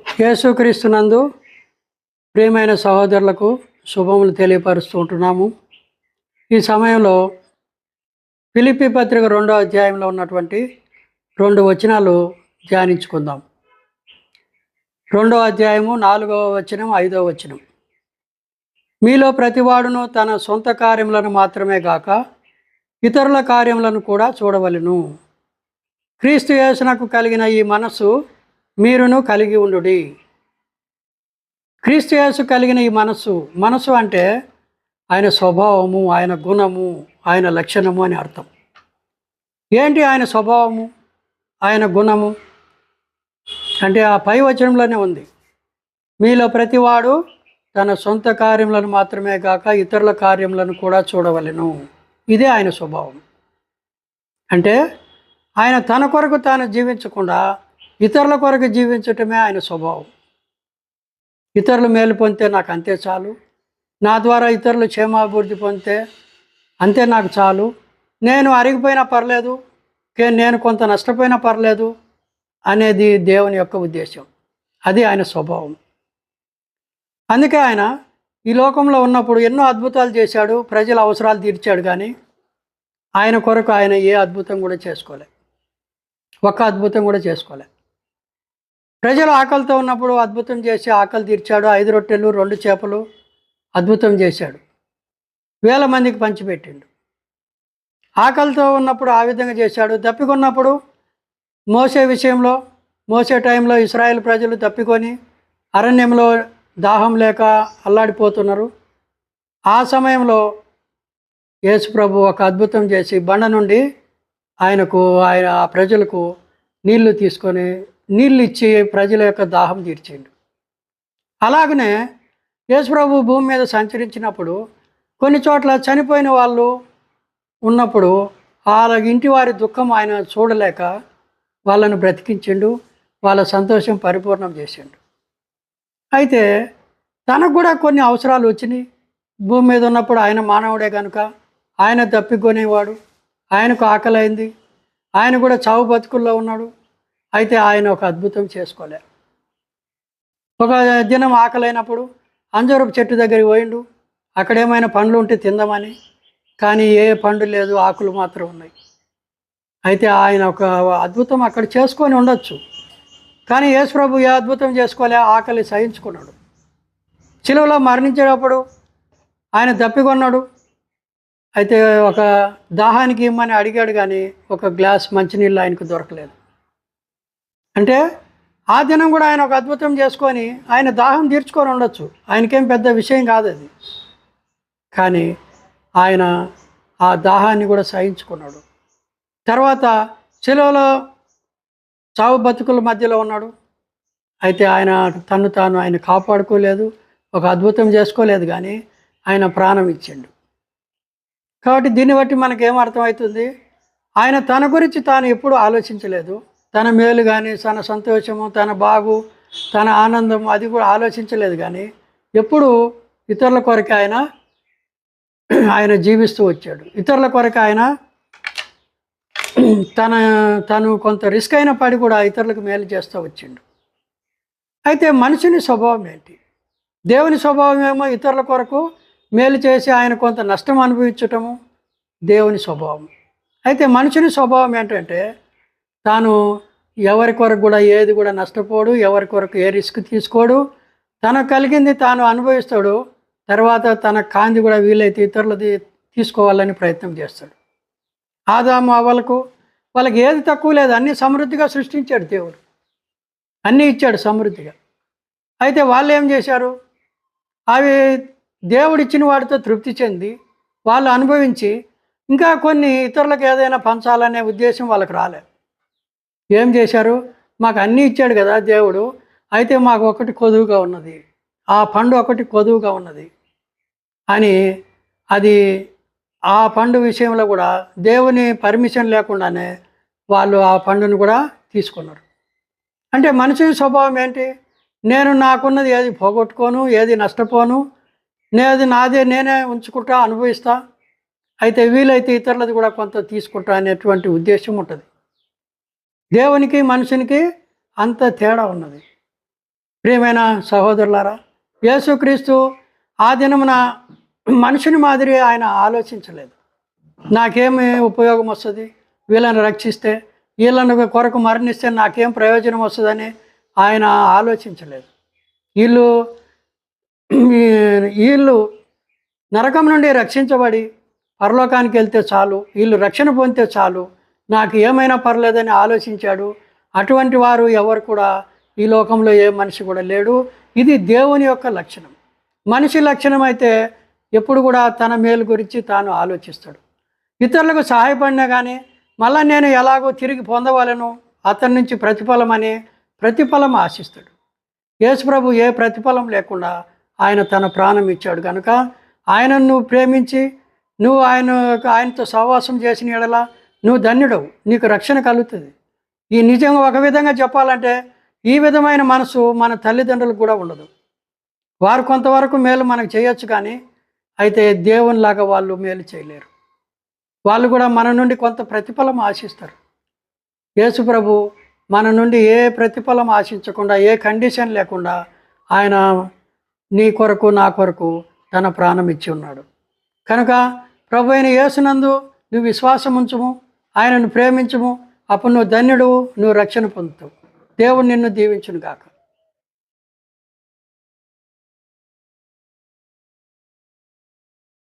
యేసుక్రీస్తునందు ప్రియమైన సహోదరులకు శుభములు తెలియపరుస్తూ ఉంటున్నాము. ఈ సమయంలో ఫిలిప్పీ పత్రిక 2వ అధ్యాయంలో ఉన్నటువంటి 2 వచనాలు ధ్యానించుకుందాం. 2వ అధ్యాయము 4వ వచనం 5వ వచనం. మీలో ప్రతివాడును తన సొంత కార్యములను మాత్రమే గాక ఇతరుల కార్యములను కూడా చూడవలెను. క్రీస్తు యేసునకు కలిగిన ఈ మనస్సు మీరును కలిగి ఉండుడి. క్రీస్తు యేసు కలిగిన ఈ మనస్సు అంటే ఆయన స్వభావము, ఆయన గుణము, ఆయన లక్షణము అని అర్థం. ఏంటి ఆయన స్వభావము, ఆయన గుణము అంటే ఆ పై వచనంలోనే ఉంది. మీలో ప్రతివాడు తన సొంత కార్యములను మాత్రమే కాక ఇతరుల కార్యములను కూడా చూడవలెను. ఇదే ఆయన స్వభావం. అంటే ఆయన తన కొరకు తాను జీవించకుండా ఇతరుల కొరకు జీవించటమే ఆయన స్వభావం. ఇతరులు మేలు పొందితే నాకు అంతే చాలు, నా ద్వారా ఇతరులు క్షేమాభివృద్ధి పొందితే అంతే నాకు చాలు, నేను అరిగిపోయినా పర్లేదు, నేను కొంత నష్టపోయినా పర్లేదు అనేది దేవుని యొక్క ఉద్దేశం. అది ఆయన స్వభావం. అందుకే ఆయన ఈ లోకంలో ఉన్నప్పుడు ఎన్నో అద్భుతాలు చేశాడు, ప్రజల అవసరాలు తీర్చాడు. కానీ ఆయన కొరకు ఆయన ఏ అద్భుతం కూడా చేసుకోలే, ఒక్క అద్భుతం కూడా చేసుకోలే. ప్రజలు ఆకలితో ఉన్నప్పుడు అద్భుతం చేసి ఆకలి తీర్చాడు. 5 రొట్టెలు 2 చేపలు అద్భుతం చేశాడు, 1000 మందికి పంచిపెట్టిండు. ఆకలితో ఉన్నప్పుడు ఆ విధంగా చేశాడు. తప్పికొన్నప్పుడు మోసే టైంలో ఇశ్రాయేల్ ప్రజలు తప్పికొని అరణ్యంలో దాహం లేక అల్లాడిపోతున్నారు. ఆ సమయంలో యేసు ప్రభు ఒక అద్భుతం చేసి బండ నుండి ఆయన ఆ ప్రజలకు నీళ్ళు ఇచ్చి ప్రజల యొక్క దాహం తీర్చిండు. అలాగనే యేసు ప్రభు భూమి మీద సంచరించినప్పుడు కొన్ని చోట్ల చనిపోయిన వాళ్ళు ఉన్నప్పుడు వాళ్ళ ఇంటి వారి దుఃఖం ఆయన చూడలేక వాళ్ళను బ్రతికించిండు, వాళ్ళ సంతోషం పరిపూర్ణం చేసిండు. అయితే తనకు కూడా కొన్ని అవసరాలు వచ్చినాయి. భూమి మీద ఉన్నప్పుడు ఆయన మానవుడే కనుక ఆయన తప్పికొనేవాడు, ఆయనకు ఆకలైంది, ఆయన కూడా చావు బతుకుల్లో ఉన్నాడు. అయితే ఆయన ఒక అద్భుతం చేసుకోలే. ఒక దినం ఆకలైనప్పుడు అంజూరపు చెట్టు దగ్గరికి పోయిండు, అక్కడ ఏమైనా పండ్లు ఉంటే తిందామని. కానీ ఏ పండు లేదు, ఆకులు మాత్రం ఉన్నాయి. అయితే ఆయన ఒక అద్భుతం అక్కడ చేసుకొని ఉండొచ్చు, కానీ యేసు ప్రభు ఏ అద్భుతం చేసుకోలే, ఆకలి సహించుకున్నాడు. శిలువలో మరణించేటప్పుడు ఆయన దప్పికొన్నాడు. అయితే ఒక దాహానికి ఇమ్మని అడిగాడు, కానీ ఒక గ్లాస్ మంచినీళ్ళు ఆయనకు దొరకలేదు. అంటే ఆ దినం కూడా ఆయన ఒక అద్భుతం చేసుకొని ఆయన దాహం తీర్చుకొని ఉండొచ్చు, ఆయనకేం పెద్ద విషయం కాదు అది. కానీ ఆయన ఆ దాహాన్ని కూడా సహించుకున్నాడు. తర్వాత శిలువలో చావు బతుకుల మధ్యలో ఉన్నాడు. అయితే ఆయన ఆయన కాపాడుకోలేదు, ఒక అద్భుతం చేసుకోలేదు, కానీ ఆయన ప్రాణం ఇచ్చిండు. కాబట్టి దీన్ని బట్టి మనకేం అర్థమవుతుంది, ఆయన తన గురించి తాను ఎప్పుడూ ఆలోచించలేదు. తన మేలు కానీ, తన సంతోషము, తన బాగు, తన ఆనందం అది కూడా ఆలోచించలేదు. కానీ ఎప్పుడు ఇతరుల కొరకు ఆయన జీవిస్తూ వచ్చాడు. ఇతరుల కొరకు ఆయన తను కొంత రిస్క్ అయిన పడి కూడా ఇతరులకు మేలు చేస్తూ వచ్చిండు. అయితే మనిషిని స్వభావం ఏంటి? దేవుని స్వభావం ఏమో ఇతరుల కొరకు మేలు చేసి ఆయన కొంత నష్టం అనుభవించటము దేవుని స్వభావం. అయితే మనిషిని స్వభావం ఏంటంటే తాను ఎవరి కొరకు కూడా ఏది కూడా నష్టపోడు, ఎవరి కొరకు ఏ రిస్క్ తీసుకోడు, తనకు కలిగింది తాను అనుభవిస్తాడు. తర్వాత తన కాంతి కూడా వీలైతే ఇతరులది తీసుకోవాలని ప్రయత్నం చేస్తాడు. ఆదాము వాళ్ళకి ఏది తక్కువ లేదు, అన్నీ సమృద్ధిగా సృష్టించాడు దేవుడు, అన్నీ ఇచ్చాడు సమృద్ధిగా. అయితే వాళ్ళు ఏం చేశారు, అవి దేవుడిచ్చిన వాటితో తృప్తి చెంది వాళ్ళు అనుభవించి ఇంకా కొన్ని ఇతరులకు ఏదైనా పంచాలనే ఉద్దేశం వాళ్ళకి రాలేదు. ఏం చేశారు, మాకు అన్నీ ఇచ్చాడు కదా దేవుడు, అయితే మాకు ఒకటి కొదువుగా ఉన్నది, ఆ పండు ఒకటి కొదువుగా ఉన్నది అని ఆ పండు విషయంలో కూడా దేవుని పర్మిషన్ లేకుండానే వాళ్ళు ఆ పండును కూడా తీసుకున్నారు. అంటే మనిషి స్వభావం ఏంటి, నాకున్నది ఏది పోగొట్టుకోను, ఏది నష్టపోను, నేనే ఉంచుకుంటా, అనుభవిస్తా, అయితే వీలైతే ఇతరులది కూడా కొంత తీసుకుంటా అనేటువంటి ఉద్దేశం ఉంటుంది. దేవునికి మనుషునికి అంత తేడా ఉన్నది. ప్రియమైన సహోదరులారా, యేసుక్రీస్తు ఆ దినమున మనుషుని మాదిరి ఆయన ఆలోచించలేదు. నాకేమి ఉపయోగం వస్తుంది, వీళ్ళని రక్షిస్తే, వీళ్ళని కొరకు మరణిస్తే నాకేం ప్రయోజనం వస్తుందని ఆయన ఆలోచించలేదు. వీళ్ళు వీళ్ళు నరకం నుండి రక్షించబడి పరలోకానికి వెళ్తే చాలు, వీళ్ళు రక్షణ పొందితే చాలు, నాకు ఏమైనా పర్లేదని ఆలోచించాడు. అటువంటి వారు ఎవరు కూడా ఈ లోకంలో ఏ మనిషి కూడా లేడు. ఇది దేవుని యొక్క లక్షణం. మనిషి లక్షణం అయితే ఎప్పుడు కూడా తన మేలు గురించి తాను ఆలోచిస్తాడు. ఇతరులకు సహాయపడినా కానీ మళ్ళీ నేను ఎలాగో తిరిగి పొందవాలను అతని నుంచి ప్రతిఫలం ఆశిస్తాడు. యేసుప్రభు ఏ ప్రతిఫలం లేకుండా ఆయన తన ప్రాణం ఇచ్చాడు కనుక ఆయనను నువ్వు ప్రేమించి నువ్వు ఆయనతో సహవాసం చేసిన యెడల నువ్వు ధన్యుడవు, నీకు రక్షణ కలుగుతుంది. ఈ నిజంగా ఒక విధంగా చెప్పాలంటే ఈ విధమైన మనసు మన తల్లిదండ్రులకు కూడా ఉండదు. వారు కొంతవరకు మేలు మనకు చేయొచ్చు, కానీ అయితే దేవునిలాగా వాళ్ళు మేలు చేయలేరు. వాళ్ళు కూడా మన నుండి కొంత ప్రతిఫలం ఆశిస్తారు. యేసుప్రభు మన నుండి ఏ ప్రతిఫలం ఆశించకుండా, ఏ కండిషన్ లేకుండా ఆయన నీ కొరకు నా కొరకు తన ప్రాణం ఇచ్చి ఉన్నాడు. కనుక ప్రభు అయిన యేసునందు నువ్వు విశ్వాసం ఉంచుము, ఆయనను ప్రేమించుము, అప్పుడు నువ్వు ధన్యుడు, నువ్వు రక్షణ పొందుతావు. దేవుడు నిన్ను దీవించును గాక.